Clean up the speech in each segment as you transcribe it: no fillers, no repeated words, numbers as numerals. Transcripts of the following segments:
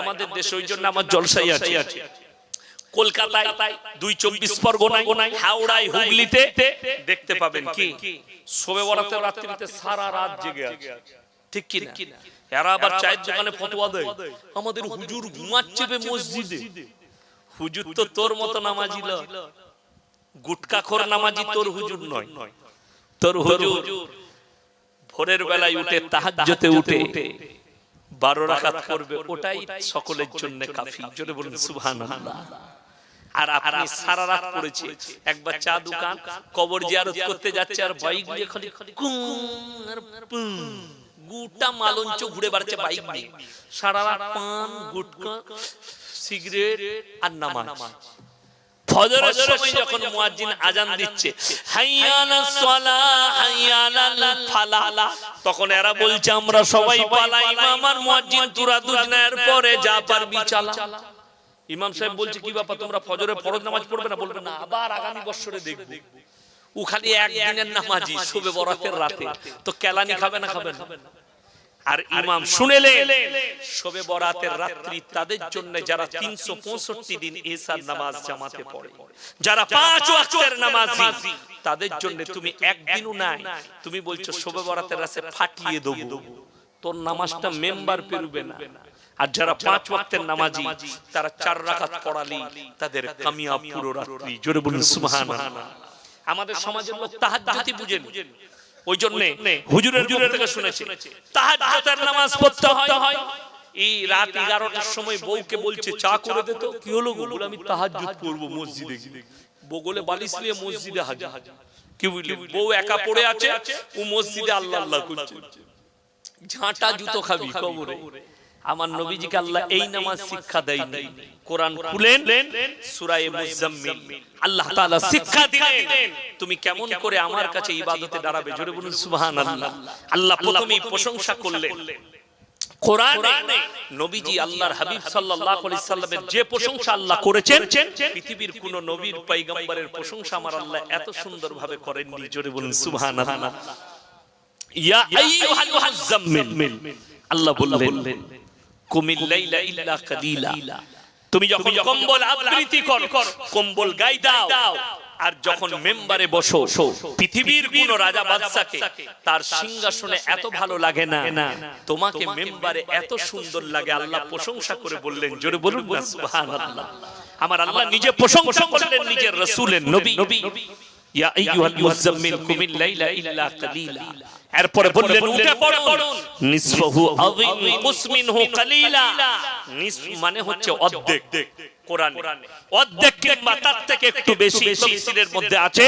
আমাদের দেশে, ওই জন্য আমার জলসাই আছে। কলকাতায় 224 পরগনায়, হাওড়ায়, হুগলিতে দেখতে পাবেন কি শবে বরাতের রাত্রিতে সারা রাত জেগে আছে, ঠিক কি না? এরা আবার চায়ের দোকানে ফতোয়া দেয়, আমাদের হুজুর ঘুমাচ্ছে মসজিদে। হুজুর তো তোর মতো নামাজি নয়, গুটকাখোর নামাজি তোর হুজুর নয়। তোর হুজুর ভোরের বেলায় উঠে তাহাজ্জুদে উঠে 12 রাকাত করবে, ওটাই সকলের জন্য কাফি। জোরে বলুন সুবহানাল্লাহ। আর আপনি সারা রাত পড়েছে, একবার চা দোকান, কবর জিয়ারত করতে যাচ্ছে, আর বাইক নিয়ে খালি গুটা মালঞ্চ ঘুরে বেড়াচ্ছে বাইক নিয়ে, সারা রাত পান, গুটকা, সিগারেট আর নামাজ। ফজরের সময় যখন মুয়াজ্জিন আজান দিচ্ছে, হাইয়া আলাস সালাহ, হাইয়া আলাল ফালাহ, তখন এরা বলছে আমরা সবাই পালাই, আমার মুয়াজ্জিন তুরা দুজনের পরে যা পারবি চালা। ইমাম সাহেব বলছে কি ব্যাপার, তোমরা ফজরে ফরজ নামাজ পড়বে না? বলবে না, আবার আগামী বছরে দেখব। ও খালি একদিনের নামাজি, শবে বরাতের রাতে, তো কেলানি খাবে না? খাবে না। আর ইমাম শুনেলেন শবে বরাতের রাত্রি তাদের জন্য যারা 365 দিন ইশার নামাজ জামাতে পড়ে, যারা 5 ওয়াক্তের নামাজি, তাদের জন্য তুমি একদিনও নাই, তুমি বলছো শবে বরাতের রাতে ফাটিয়ে দেব, তোর নামাজটা মেম্বার পেরবে না। আর যারা 5 ওয়াক্তের নামাজি, তারা 4 রাকাত পড়ালি তাদের কামিয়াব পুরো রাত্রি। জোরে বলুন সুবহানাল্লাহ। আমাদের সমাজের লোক তাহাজ্জুদই বুঝেন, ওই জন্য হুজুরের মুখ থেকে শুনেছে তাহাজ্জুদের নামাজ পড়তে হয়। এই রাত 11টার সময় বউকে বলছে চা করে দে তো। কি হলো গো? বলে আমি তাহাজ্জুদ পড়ব মসজিদে গিয়ে। বগলে বালিশ নিয়ে মসজিদে হাজির। কি বুঝলি? বউ একা পড়ে আছে, ও মসজিদে আল্লাহ আল্লাহ করছে। ঝাঁটা জুতো খাবি কবরে। আমার নবীজিকে আল্লাহ এই নামাজ শিক্ষা দেয়নি। কোরআন খুলেন সূরা মুজাম্মিল, আল্লাহ তাআলা শিক্ষা দিলেন তুমি কেমন করে আমার কাছে ইবাদতে দাঁড়াবে। জোরে বলুন সুবহানাল্লাহ। আল্লাহ প্রথমেই প্রশংসা করলেন কোরআনে, নবীজি আল্লাহর হাবিব সাল্লাল্লাহু আলাইহি সাল্লামের যে প্রশংসা আল্লাহ করেছেন, পৃথিবীর কোন নবীর পয়গম্বরের প্রশংসা আমার আল্লাহ এত সুন্দরভাবে করেননি। জোরে বলুন সুবহানাল্লাহ। ইয়া আইয়ুহাল মুজাম্মিল, আল্লাহ বললেন কুমিল লাইলা ইল্লা কালিলা, তুমি যখন কম্বল আবৃত্তি করো, কম্বল গায়ে দাও, আর যখন মেম্বারে বসো, পৃথিবীর কোন রাজা বাদশাকে তার সিংহাসনে এত ভালো লাগে না, তোমাকে মেম্বারে এত সুন্দর লাগে। আল্লাহ প্রশংসা করে বললেন, জোরে বলুন না সুবহানাল্লাহ। আমার আল্লাহ নিজে প্রশংসা করলেন নিজের রাসূলের নবী, ইয়া আইয়ুহাল মুজাম্মিল কুমিল লাইলা ইল্লা কালিলা। এরপরে বললেন উঠে পড়ুন, নিসফাহু আও ইনকুস মিনহু কালিলা। নিসফ মানে হচ্ছে অর্ধেক, কোরআনে অর্ধেক কিংবা তার থেকে একটু বেশি তাফসীরের মধ্যে আছে।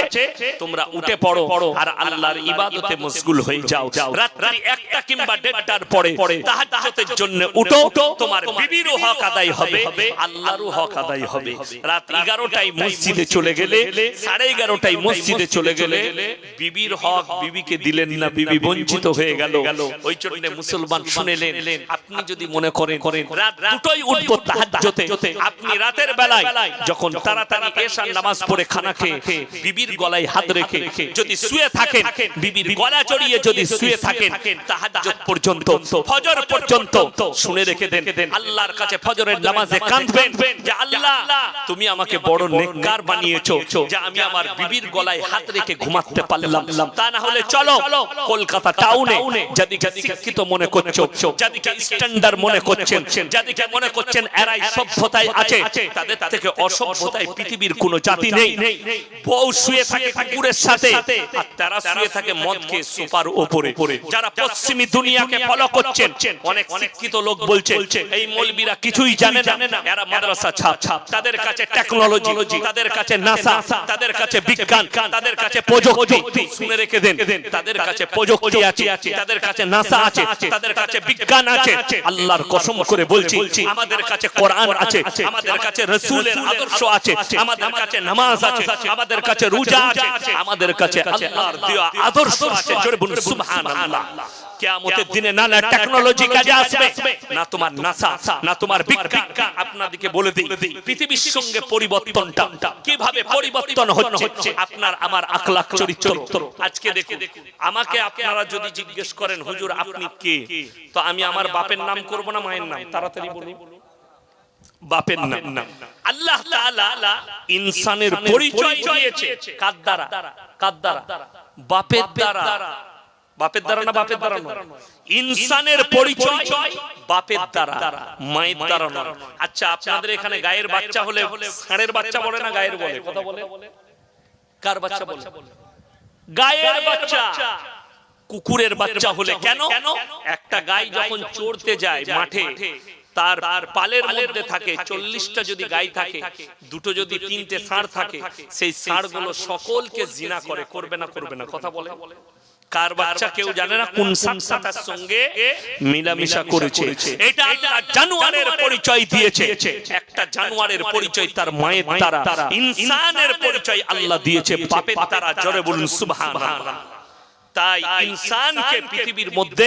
তোমরা উঠে পড়ো আর আল্লাহর ইবাদতে মশগুল হয়ে যাও। রাত্রি 1টা কিংবা 1:30টার পরে তাহাজ্জুদের জন্য উঠো, তোমার বিবিরও হক আদায় হবে, আল্লাহরও হক আদায় হবে। রাত 11টায় মসজিদে চলে গেলে, 11:30টায় মসজিদে চলে গেলে, বিবির হক বিবিকে দিলেন না, বিবি বঞ্চিত হয়ে গেল। ওই জন্য মুসলমান শুনেলেন, আপনি যদি মনে করেন রাত 2টোই উঠবো তাহাজ্জুদে, আপনি রাতের বেলায় যখন তাড়াতাড়ি এশার নামাজ পড়ে খানা খেয়ে বিবির গলায় হাত রেখে যদি শুয়ে থাকেন, বিবির গলা জড়িয়ে যদি শুয়ে থাকেন তাহাজ্জুদ পর্যন্ত, ফজর পর্যন্ত, শুনে রেখে দেন, আল্লাহর কাছে ফজরের নামাজে কাঁদবেন যে আল্লাহ তুমি আমাকে বড় নেককার বানিয়েছো যে আমি আমার বিবির গলায় হাত রেখে ঘুমাতে পারলাম। তা না হলে চলো কলকাতা টাউনে যাদিকে শিক্ষিত মনে করছো, যাদিকে স্ট্যান্ডার্ড মনে করছেন, যাদিকে মনে করছেন এরাই সভ্যতায় আছে, তাদের থেকে অসভ্যতায় পৃথিবীর কোন জাতি নেই। বউ শুয়ে থাকে কুকুরের সাথে, আর তারা শুয়ে থাকে মদ খেয়ে সোফার উপরে। যারা পশ্চিমী দুনিয়াকে ফলো করছেন, অনেক শিক্ষিত লোক বলছে এই মৌলবীরা কিছুই জানে না, এরা মাদ্রাসা ছাপ, তাদের কাছে টেকনোলজি, তাদের কাছে নাসা, তাদের কাছে বিজ্ঞান, তাদের কাছে প্রযুক্তি। শুনে রেখে দেন, তাদের কাছে প্রযুক্তি আছে, তাদের কাছে নাসা আছে, তাদের কাছে বিজ্ঞান আছে। আল্লাহর কসম করে বলছি, আমাদের কাছে কোরআন আছে, আমাদের কাছে রাসূলের আদর্শ আছে, আমাদের কাছে নামাজ আছে, আমাদের কাছে রোজা আছে, আমাদের কাছে আল্লাহর দেওয়া আদর্শ আছে। জোরে বলুন সুবহানাল্লাহ। কিয়ামতের দিনে না টেকনোলজি কাজে আসবে, না তোমার নাসা, না তোমার বিজ্ঞান। আপনাদেরকে বলে দিই পৃথিবীর সঙ্গে পরিবর্তনটা কিভাবে পরিবর্তন হচ্ছে, আপনার আমার আখলাক চরিত্র। আজকে দেখুন, আমাকে আপনারা যদি জিজ্ঞেস করেন হুজুর আপনি কে, তো আমি আমার বাপের নাম করব না মায়ের নাম? তাড়াতাড়ি বলুন। বাপের নাম। আল্লাহ তাআলা ইনসানের পরিচয় দিয়েছে কার দ্বারা? কার দ্বারা? বাপের দ্বারা। বাপের দ্বারা না বাপের দ্বারা নয়, ইনসানের পরিচয় বাপের দ্বারা, মায়ের দ্বারা নয়। আচ্ছা, আপনাদের এখানে গায়ের বাচ্চা হলে ষাঁড়ের বাচ্চা বলে না গায়ের বলে? কথা বলে? কার বাচ্চা বলে? গায়ের বাচ্চা। কুকুরের বাচ্চা হলে কেন? একটা গাই যখন চড়তে যায় মাঠে, তার পালের মধ্যে থাকে 40টা যদি গাই থাকে, দুটো যদি তিনটে ষাঁড় থাকে, সেই ষাঁড়গুলো সকলকে জিনা করে, করবে না করবে না? কথা বলে? কার বাচ্চা কেউ জানে না কোন ষাঁড়টা তার সঙ্গে মিলামিশা করেছে। এটা আল্লাহ জানোয়ারের পরিচয় দিয়েছে। একটা জানোয়ারের পরিচয় তার মায়ের দ্বারা, ইনসানের পরিচয় আল্লাহ দিয়েছে বাপের দ্বারা। জোরে বলুন সুবহানাল্লাহ। তাই ইনসানকে পৃথিবীর মধ্যে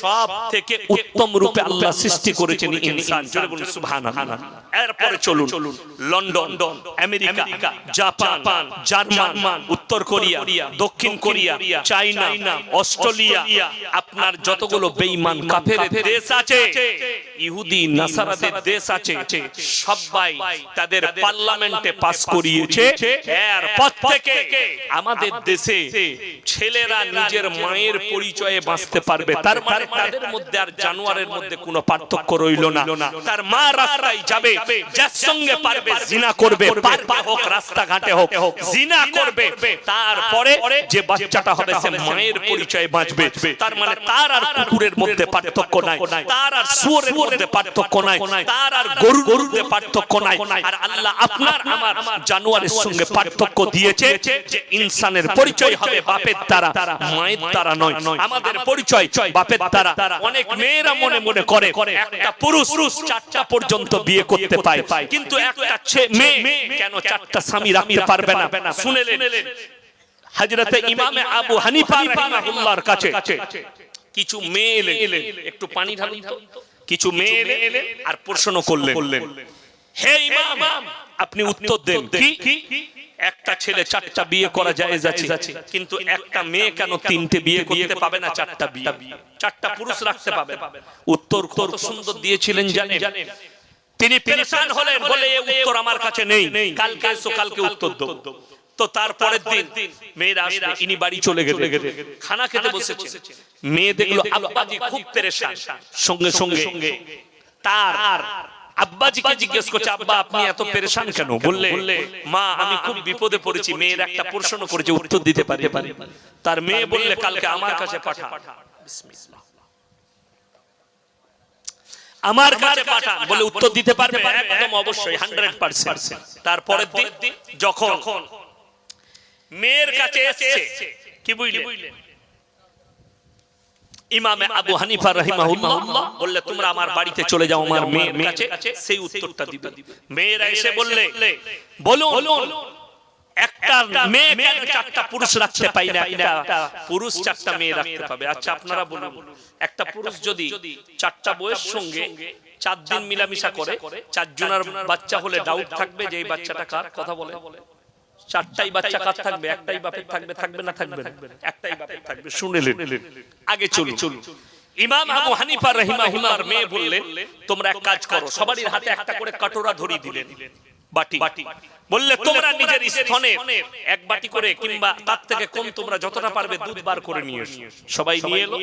সব থেকে উত্তম রূপে আল্লাহ সৃষ্টি করেছেন ইনসান। জোরে বলুন সুবহানাল্লাহ। এরপরে চলুন, লন্ডন, আমেরিকা, জাপান, জার্মান, উত্তর কোরিয়া, দক্ষিণ কোরিয়া, চায়না, অস্ট্রেলিয়া, আপনার যতগুলো বেঈমান কাফেরের দেশ আছে, ইহুদি নাসারাদের দেশ আছে, সবাই তাদের পার্লামেন্টে পাস করিয়েছে এরপর থেকে আমাদের দেশে ছেলেরা নিজের মায়ের পরিচয়ে বাঁচতে পারবে। তার মানে তাদের মধ্যে আর জানোয়ারের মধ্যে কোনো পার্থক্য রইল না। তার মা রাস্তায় যাবে, যার সঙ্গে পারবে জিনা করবে, পার্কে হোক রাস্তাঘাটে হোক জিনা করবে। তারপরে যে বাচ্চাটা হবে সে মায়ের পরিচয়ে বাঁচবে। তার মানে তার আর কুকুরের মধ্যে পার্থক্য নাই, তার আর শুয়োরের মধ্যে পার্থক্য নাই, তার আর গরুর মধ্যে পার্থক্য নাই। আর আল্লাহ আপনার আমার জানোয়ারের সঙ্গে পার্থক্য দিয়েছে যে ইনসানের পরিচয় হবে বাপের দ্বারা, মায়ের দ্বারা নয়। আমাদের পরিচয় বাপের দ্বারা। অনেক মেয়েরা মনে মনে করে একটা পুরুষ 4টা পর্যন্ত বিয়ে করতে পায়, কিন্তু একটা মেয়ে কেন 4টা স্বামী রাখতে পারবে না? শুনেলেন হযরতে ইমামে আবু হানিফা রাহিমাহুল্লাহর কাছে কিছু মেয়ে এলেন, একটু পানি ঢালুন তো। কিছু মেয়ে এলেন আর প্রশ্ন করলেন, হে ইমাম, আপনি উত্তর দেন, কি একটা ছেলে 4টা বিয়ে করা জায়েজ আছে, কিন্তু একটা মেয়ে কেন 3টে বিয়ে করতে পাবে না? 4টা বিয়ে, 4টা পুরুষ রাখতে পাবে? উত্তর কত সুন্দর দিয়েছিলেন জানেন? তিনি পেরেশান হলেন, বলে এই উত্তর আমার কাছে নেই, কালকে এসো, কালকে উত্তর দাও। তো তারপরের দিন মেয়েরা আসবে, ইনি বাড়ি চলে গেলেন, খানা খেতে বসেছে। মেয়ে দেখলো আব্বাজি খুব পেরেশান, সঙ্গে সঙ্গে তার আব্বাজিকে জিজ্ঞেস করছে, আব্বা আপনি এত পেরেশান কেন? বললে, মা আমি খুব বিপদে পড়েছি, মেয়ের একটা প্রশ্ন করেছে, উত্তর দিতে পারি। তার মেয়ে বললে, কালকে আমার কাছে পাঠা, বিসমিল্লাহ, আমার কাছে পাঠান, বলে উত্তর দিতে পারবে? একদম অবশ্যই, 100%। তারপরের দিন যখন মেয়ের কাছে এসেছে, কি বুঝলেন? ইমামে আবু হানিফা রাহিমাহুল্লাহ বললে, তোমরা আমার বাড়িতে চলে যাও, আমার মেয়ের কাছে সেই উত্তরটা দিবে। মেয়েরা এসে বললে, বলুন একটা মেয়ে কেন 4টা পুরুষ রাখতে পাই না? একটা পুরুষ 4টা মেয়ে রাখতে পাবে। আচ্ছা আপনারা বলুন, একটা পুরুষ যদি 4টা বউয়ের সঙ্গে 4 দিন মিলামিশা করে, 4 জনের বাচ্চা হলে ডাউট থাকবে যে এই বাচ্চাটা কার? কথা বলে? 4টাই বাচ্চা কার থাকবে? একটাই বাপের থাকবে? থাকবে না থাকবে না? একটাই বাপের থাকবে। শুনেলেন? আগে চলুন। ইমাম আবু হানিফা রাহিমাহুল্লাহর মেয়ে বললেন, তোমরা এক কাজ করো, সবারই হাতে একটা করে কাটোরা ধরিয়ে দিলেন, বাটি। বললে, তোমরা নিজের স্তনে 1 বাটি করে কিংবা তার থেকে কম তোমরা যতটা পারবে দুধ বার করে নিয়ে এসো। সবাই নিয়ে এলো,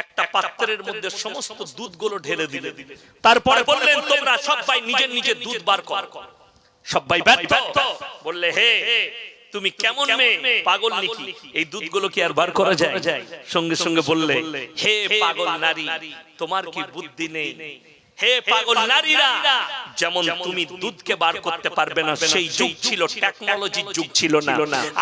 একটা পাত্রের মধ্যে সমস্ত দুধগুলো ঢেলে দিলেন। তারপরে বললেন, তোমরা সবাই নিজের নিজের দুধ বার করো। সবাই ব্যর্থ। বললে, হে তুমি কেমন মেয়ে, পাগল নাকি? এই দুধগুলো কি আর বার করা যায়? সঙ্গে সঙ্গে বললে, হে পাগল নারী, তোমার কি বুদ্ধি নেই? হে পাগল নারীরা, যেমন তুমি দুধকে বার করতে পারবে না, সেই যুগ ছিল টেকনোলজির যুগ ছিল না,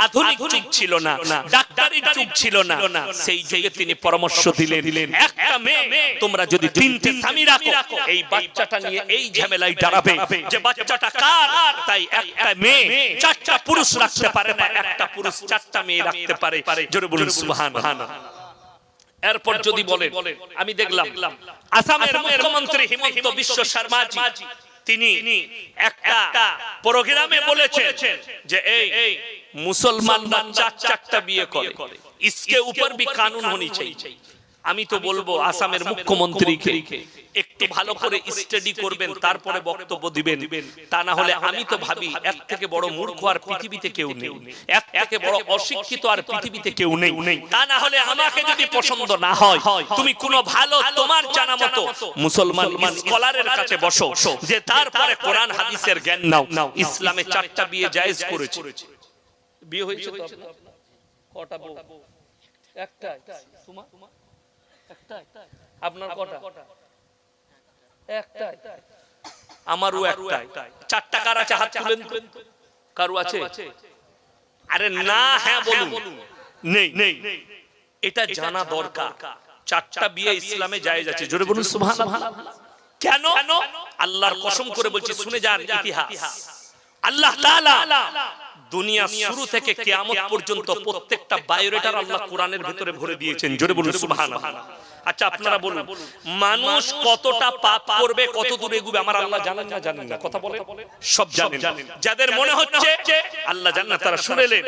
আধুনিক যুগ ছিল না, ডাক্তারির যুগ ছিল না। সেই যুগে তিনি পরামর্শ দিলেন, একটা মেয়ে তোমরা যদি 3টে স্বামী রাখো, এই বাচ্চাটা নিয়ে এই ঝামেলায় দাঁড়াবে যে বাচ্চাটা কার। তাই একটা মেয়ে 4টা পুরুষ রাখতে পারে না, একটা পুরুষ 4টা মেয়ে রাখতে পারে। জোরে বলুন সুবহানাল্লাহ। এরপর যদি বলেন, আমি দেখলাম আসামের মুখ্যমন্ত্রী হিমন্ত বিশ্ব শর্মাজি, তিনি একটা প্রোগ্রামে বলেছেন যে এই মুসলমানরা 4টা বিয়ে করে, इसके ऊपर भी कानून होनी चाहिए। আমি তো বলবো আসামের মুখ্যমন্ত্রীকে একটু ভালো করে স্টাডি করবেন, তারপরে বক্তব্য দিবেন। তা না হলে আমি তো ভাবি এর থেকে বড় মূর্খ আর পৃথিবীতে কেউ নেই, এর থেকে বড় অশিক্ষিত আর পৃথিবীতে কেউ নেই। তা না হলে আমাকে যদি পছন্দ না হয়, তুমি কোনো ভালো তোমার জানা মতো মুসলমান স্কলারের কাছে বসো, যে তারপরে কোরআন হাদিসের জ্ঞান নাও। ইসলামে 4টা বিয়ে জায়েজ করেছে। বিয়ে হয়েছে তো আপনার? কটা বউ? একটাই। তোমার একটাই? আপনার কটা? একটাই। আমারও একটাই। 4টা কার আছে? হাত তুলেন। কারো আছে? আরে না, হ্যাঁ বলুন। নেই। এটা জানা দরকার। 4টা বিয়ে ইসলামে জায়েজ আছে। জোরে বলুন সুবহানাল্লাহ। কেন? আল্লাহর কসম করে বলছি, শুনে যান ইতিহাস। আল্লাহ তাআলা দুনিয়া শুরু থেকে কিয়ামত পর্যন্ত প্রত্যেকটা বায়োডাটা আল্লাহ কোরআনের ভিতরে ভরে দিয়েছেন। জোরে বলুন সুবহানাল্লাহ। আচ্ছা আপনারা বলুন, মানুষ কতটা পাপ করবে, কত দূর এগোবে, আমার আল্লাহ জানেন না? জানেন না? কথা বলেন। সব জানেন। যাদের মনে হচ্ছে আল্লাহ জানেন না, তারা শুনেলেন,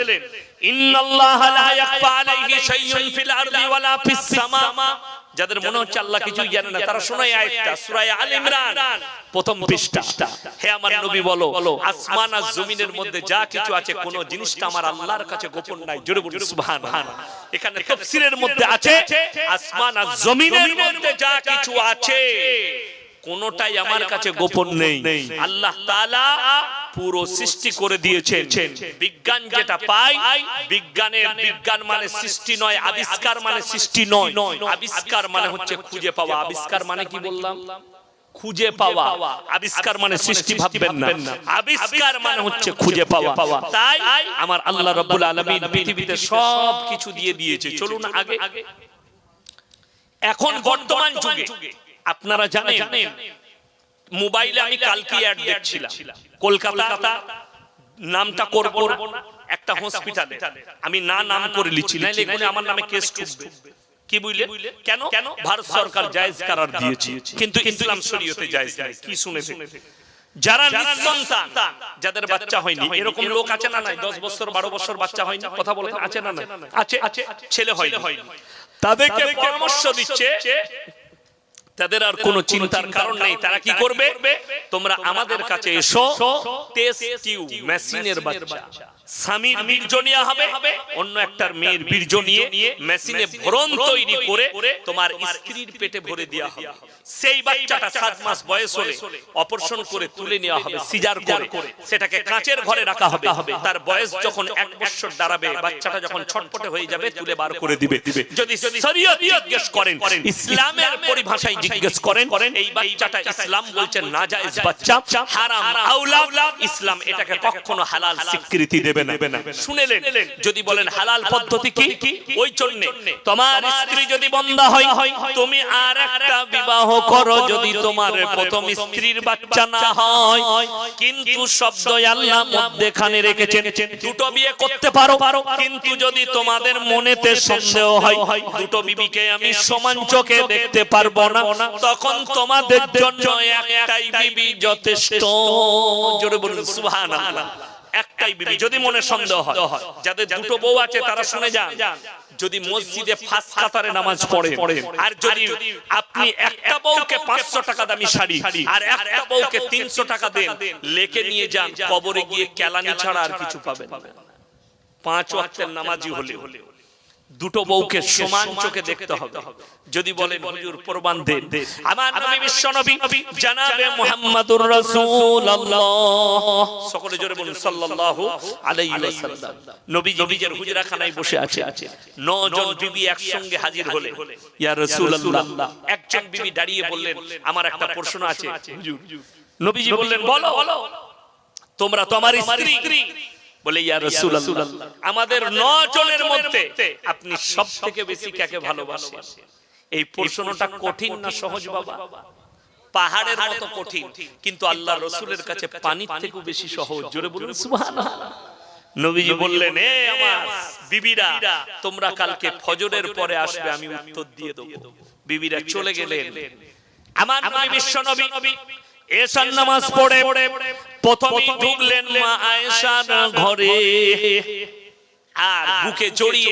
ইন্নাল্লাহা লা ইয়াখফা আলাইহি শাইউন ফিল আরদি ওয়ালা ফিস সামা। যাদের মনে হচ্ছে আল্লাহ কিছুই জানে না, তারা শোনো এই আয়াতটা, সূরা আল ইমরান প্রথম পৃষ্ঠা। হে আমার নবী বলো, আসমান আর জমিনের মধ্যে যা কিছু আছে, কোন জিনিসটা আমার আল্লাহর কাছে গোপন নাই। জোরে বলুন সুবহানাল্লাহ। এখানে তাফসীরের মধ্যে আছে, আসমান আর জমিনের মধ্যে যা কিছু আছে কোনটাই আমার কাছে গোপন নেই। আল্লাহ তাআলা পুরো সৃষ্টি করে দিয়েছেন। বিজ্ঞান যেটা পায়, বিজ্ঞান মানে সৃষ্টি নয়, আবিষ্কার মানে সৃষ্টি নয়। আবিষ্কার মানে হচ্ছে খুঁজে পাওয়া। আবিষ্কার মানে কি বললাম? খুঁজে পাওয়া। আবিষ্কার মানে সৃষ্টি ভাববেন না, আবিষ্কার মানে হচ্ছে খুঁজে পাওয়া। তাই আমার আল্লাহ রাব্বুল আলামিন পৃথিবীতে সব কিছু দিয়ে দিয়েছে। চলুন আগে। এখন বর্তমান যুগে আপনারা জানেন, মোবাইলে আমি কালকে অ্যাড দেখছিলাম, কলকাতা, নামটা করব না, একটা হসপিটালে, আমি নাম করে লিখছি, না লিখলে আমার নামে কেস ঠুকবে। কি বুঝলে? কেন? ভারত সরকার জায়েজ করার দিয়েছে, কিন্তু ইসলাম শরীয়তে জায়েজ নাই। কি শুনেছেন? যারা নিঃসন্তান, যাদের বাচ্চা হয়নি, এরকম লোক আছে না নাই? 10 বছর 12 বছর বাচ্চা হয়নি, কথা বলেন, আছে না নাই? আছে। ছেলে হয়নি, তাদেরকে পরামর্শ দিচ্ছে, তাদের আর কোনো চিন্তার কারণ নেই। তারা কি করবে? তোমরা আমাদের কাছে এসো, টেস্ট টিউব মেশিনের বাচ্চা, স্বামীর বীর্য নেওয়া হবে, অন্য একটার মেয়ের বীর্য নিয়ে মেশিনে ভরণ তৈরি করে তোমার স্ত্রীর পেটে ভরে দেওয়া হবে। সেই বাচ্চাটা 7 মাস বয়স হলে অপারেশন করে তুলে নেওয়া হবে, সিজার করে সেটাকে কাঁচের ঘরে রাখা হবে। তার বয়স যখন 1 বছর দাঁড়াবে, বাচ্চাটা যখন ছটফটে হয়ে যাবে, তুলে বার করে দিবে। যদি শরীয়ত জিজ্ঞেস করেন, ইসলামের পরিভাষায় জিজ্ঞেস করেন, এই বাচ্চাটা ইসলাম বলছে নাজায়েজ বাচ্চা, হারাম আওলাদ, ইসলাম এটাকে কখনো হালাল স্বীকৃতি দেবে না। শুনেলেন? যদি বলেন হালাল পদ্ধতি কি? ওই জন্য তোমার স্ত্রী যদি বন্ধা হয়, তুমি আর একটা বিবাহ করো, যদি তোমার প্রথম স্ত্রীর বাচ্চা না হয়, কিন্তু শব্দ আল্লাহ মধ্যখানে রেখেছেন, দুটো বিয়ে করতে পারো। কিন্তু যদি তোমাদের মনেতে সন্দেহ হয় দুটো বিবিকে আমি সমান চোখে দেখতে পারবো না, তখন তোমাদের জন্য একটাই বিবি যথেষ্ট। জোরে বলুন সুবহানাল্লাহ। একটাই বিবি। যদি মনে সন্দেহ হয়, যাদের দুটো বউ আছে তারা শুনে যান, যদি মসজিদে 5 কাতারে নামাজ পড়েন, আর যদি আপনি একটা বউকে 500 টাকা দামি শাড়ি আর একটা বউকে 300 টাকা দেন, লেকে নিয়ে যান, কবরে গিয়ে কেলানি ছাড়া আর কিছু পাবেন না। 5 ওয়াক্তের নামাজি হলে দুটো বউকে সমান চোখে দেখতে হবে। যদি বলেন হুজুর প্রমাণ দেন, আমার নবী বিশ্ব নবী জনাবে মুহাম্মদুর রাসূলুল্লাহ, সকলে জোরে বলুন সাল্লাল্লাহু আলাইহি ওয়াসাল্লাম, নবীজি নিজের হুজরাখানায় বসে আছে, 9 জন বিবি একসঙ্গে হাজির হলে, ইয়া রাসূলুল্লাহ, একজন বিবি দাঁড়িয়ে বললেন, আমার একটা প্রশ্ন আছে হুজুর। নবীজি বললেন, বলো, তোমরা তো আমার স্ত্রী। বলে, ইয়া রাসূলুল্লাহ, আমাদের 9 জনের মধ্যে আপনি সবথেকে বেশি কাকে ভালোবাসেন? এই প্রশ্নটা কঠিন না সহজ বাবা? পাহাড়ের মতো কঠিন, কিন্তু আল্লাহর রাসূলের কাছে পানির থেকেও বেশি সহজ। জোরে বলুন সুবহানাল্লাহ। নবীজি বললেন, হে আমার বিবিরা, তোমরা কালকে ফজরের পরে আসবে, আমি উত্তর দিয়ে দেব। বিবিরা চলে গেলেন। আমার নবী বিশ্ব নবী এশার নামাজ পড়ে প্রথমেই ঢুকলেন মা আয়েশার ঘরে। আর বুকে জড়িয়ে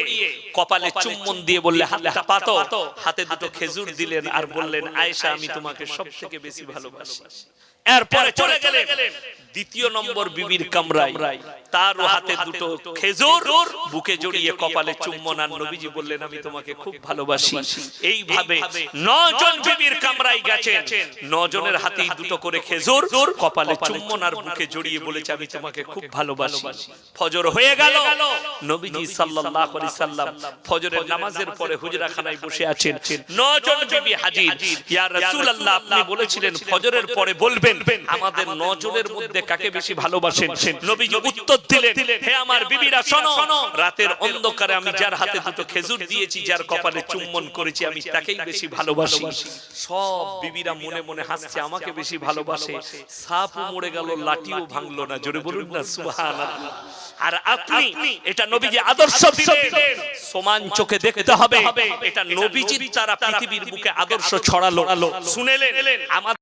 কপালে চুম্বন দিয়ে বললে হাতটা পাতো, হাতে দুটো খেজুর দিলেন আর বললেন আয়েশা আমি তোমাকে সবথেকে বেশি ভালোবাসি। এরপরে চলে গেলেন দ্বিতীয় নম্বর বিবির কামরায়, তার হাতে দুটো খেজুর, বুকে জড়িয়ে কপালে চুম্বন, আর নবীজি বললেন আমি তোমাকে খুব ভালোবাসি। এইভাবে 9 জন বিবির কামরায় গেছেন, 9 জনের হাতেই দুটো করে খেজুর, কপালে চুম্বন আর বুকে জড়িয়ে বলেছে আমি তোমাকে খুব ভালোবাসি। ফজর হয়ে গেল, নবীজি সাল্লাল্লাহু আলাইহি সাল্লাম ফজরের নামাজের পরে হুজরাখানায় বসে আছেন, 9 জন বিবি হাজির। ইয়া রাসূলুল্লাহ আপনি বলেছিলেন ফজরের পরে বলবেন আমাদের 9 জনের মধ্যে কাকে বেশি ভালোবাসেন। নবীজি উত্তর দিলেন হে আমার বিবিরা শোনো, রাতের অন্ধকারে আমি যার হাতে দুটো খেজুর দিয়েছি, যার কপালে চুম্বন করেছি আমি তাকেই বেশি ভালোবাসি। সব বিবিরা মনে মনে হাসছে আমাকে বেশি ভালোবাসে। সাপও মরে গেল, লাঠিও ভাঙলো না, জোরে বলুন না সুবহানাল্লাহ। আর আপনি এটা নবীজি আদর্শ দিলেন, সমান চোখে দেখতে হবে। এটা নবীজির দ্বারা পৃথিবীর বুকে আদর্শ ছড়ালো। শুনেলেন আমাদের